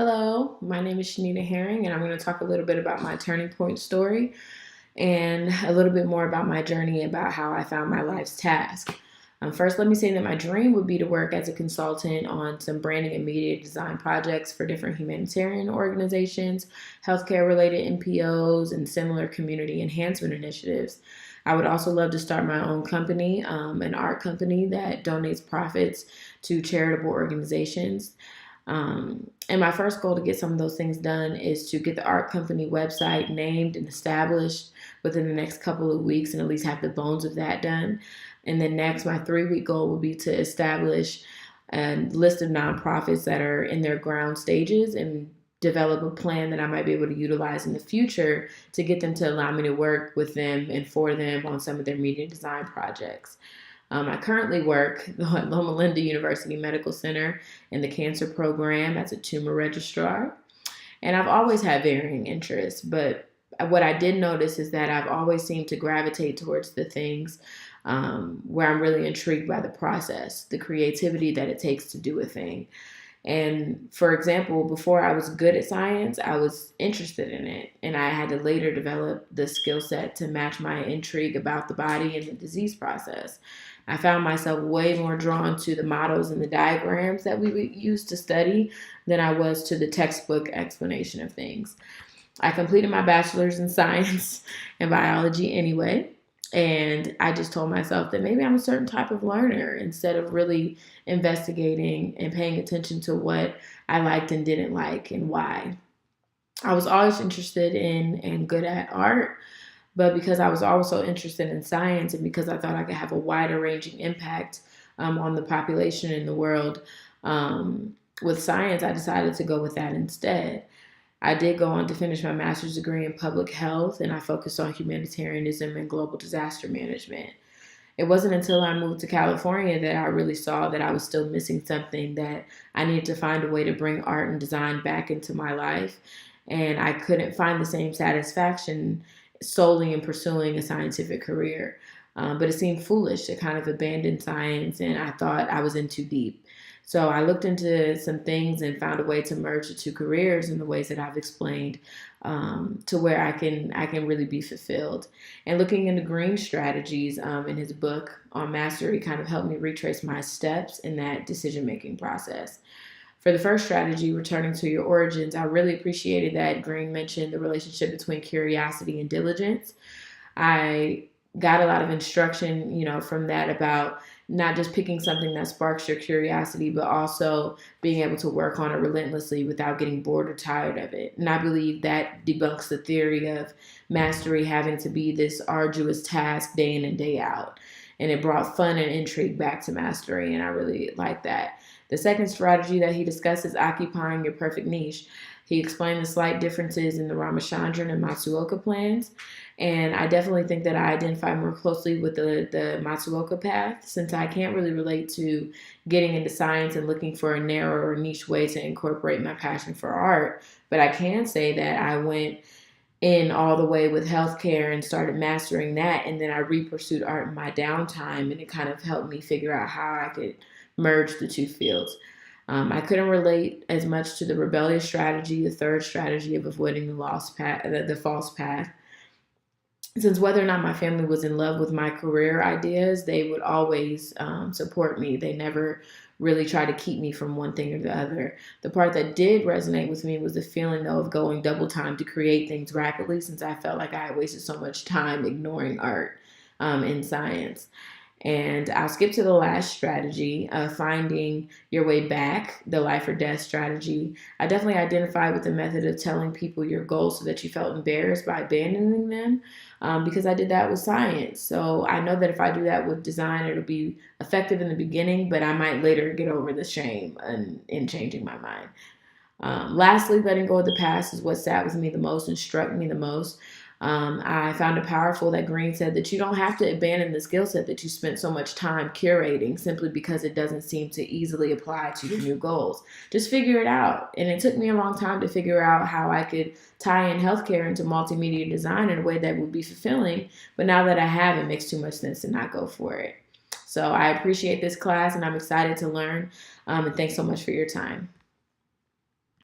Hello, my name is Shanita Herring, and I'm going to talk a little bit about my turning point story and a little bit more about my journey about how I found my life's task. First, let me say that my dream would be to work as a consultant on some branding and media design projects for different humanitarian organizations, healthcare related NPOs, and similar community enhancement initiatives. I would also love to start my own company, an art company that donates profits to charitable organizations. And my first goal to get some of those things done is to get the art company website named and established within the next couple of weeks and at least have the bones of that done. And then next, my 3 week goal will be to establish a list of nonprofits that are in their ground stages and develop a plan that I might be able to utilize in the future to get them to allow me to work with them and for them on some of their media design projects. I currently work at Loma Linda University Medical Center in the cancer program as a tumor registrar. And I've always had varying interests, but what I did notice is that I've always seemed to gravitate towards the things where I'm really intrigued by the process, the creativity that it takes to do a thing. And for example, before I was good at science, I was interested in it. And I had to later develop the skill set to match my intrigue about the body and the disease process. I found myself way more drawn to the models and the diagrams that we would use to study than I was to the textbook explanation of things. I completed my bachelor's in science and biology anyway. And I just told myself that maybe I'm a certain type of learner instead of really investigating and paying attention to what I liked and didn't like and why. I was always interested in and good at art, but because I was also interested in science and because I thought I could have a wider ranging impact on the population in the world with science, I decided to go with that instead. I did go on to finish my master's degree in public health, and I focused on humanitarianism and global disaster management. It wasn't until I moved to California that I really saw that I was still missing something, that I needed to find a way to bring art and design back into my life. And I couldn't find the same satisfaction solely in pursuing a scientific career. But it seemed foolish to kind of abandon science, and I thought I was in too deep. So I looked into some things and found a way to merge the two careers in the ways that I've explained, to where I can really be fulfilled. And looking into Greene's strategies in his book on mastery kind of helped me retrace my steps in that decision making process. For the first strategy, returning to your origins, I really appreciated that Greene mentioned the relationship between curiosity and diligence. I got a lot of instruction, from that about not just picking something that sparks your curiosity, but also being able to work on it relentlessly without getting bored or tired of it. And I believe that debunks the theory of mastery having to be this arduous task day in and day out. And it brought fun and intrigue back to mastery, and I really like that. The second strategy that he discusses is occupying your perfect niche. He explained the slight differences in the Ramachandran and Matsuoka plans. And I definitely think that I identify more closely with the Matsuoka path, since I can't really relate to getting into science and looking for a narrow or niche way to incorporate my passion for art. But I can say that I went in all the way with healthcare and started mastering that. And then I re-pursued art in my downtime, and it kind of helped me figure out how I could merge the two fields. I couldn't relate as much to the rebellious strategy, the third strategy of avoiding the lost path, the false path. Since whether or not my family was in love with my career ideas, they would always support me. They never really tried to keep me from one thing or the other. The part that did resonate with me was the feeling, though, of going double time to create things rapidly, since I felt like I had wasted so much time ignoring art in science. And I'll skip to the last strategy, finding your way back, the life or death strategy. I definitely identified with the method of telling people your goals so that you felt embarrassed by abandoning them, because I did that with science. So I know that if I do that with design, it'll be effective in the beginning, but I might later get over the shame in changing my mind. Lastly, letting go of the past is what sat with me the most and struck me the most. I found it powerful that Greene said that you don't have to abandon the skill set that you spent so much time curating simply because it doesn't seem to easily apply to your new goals. Just figure it out. And it took me a long time to figure out how I could tie in healthcare into multimedia design in a way that would be fulfilling. But now that I have, it makes too much sense to not go for it. So I appreciate this class, and I'm excited to learn. And thanks so much for your time.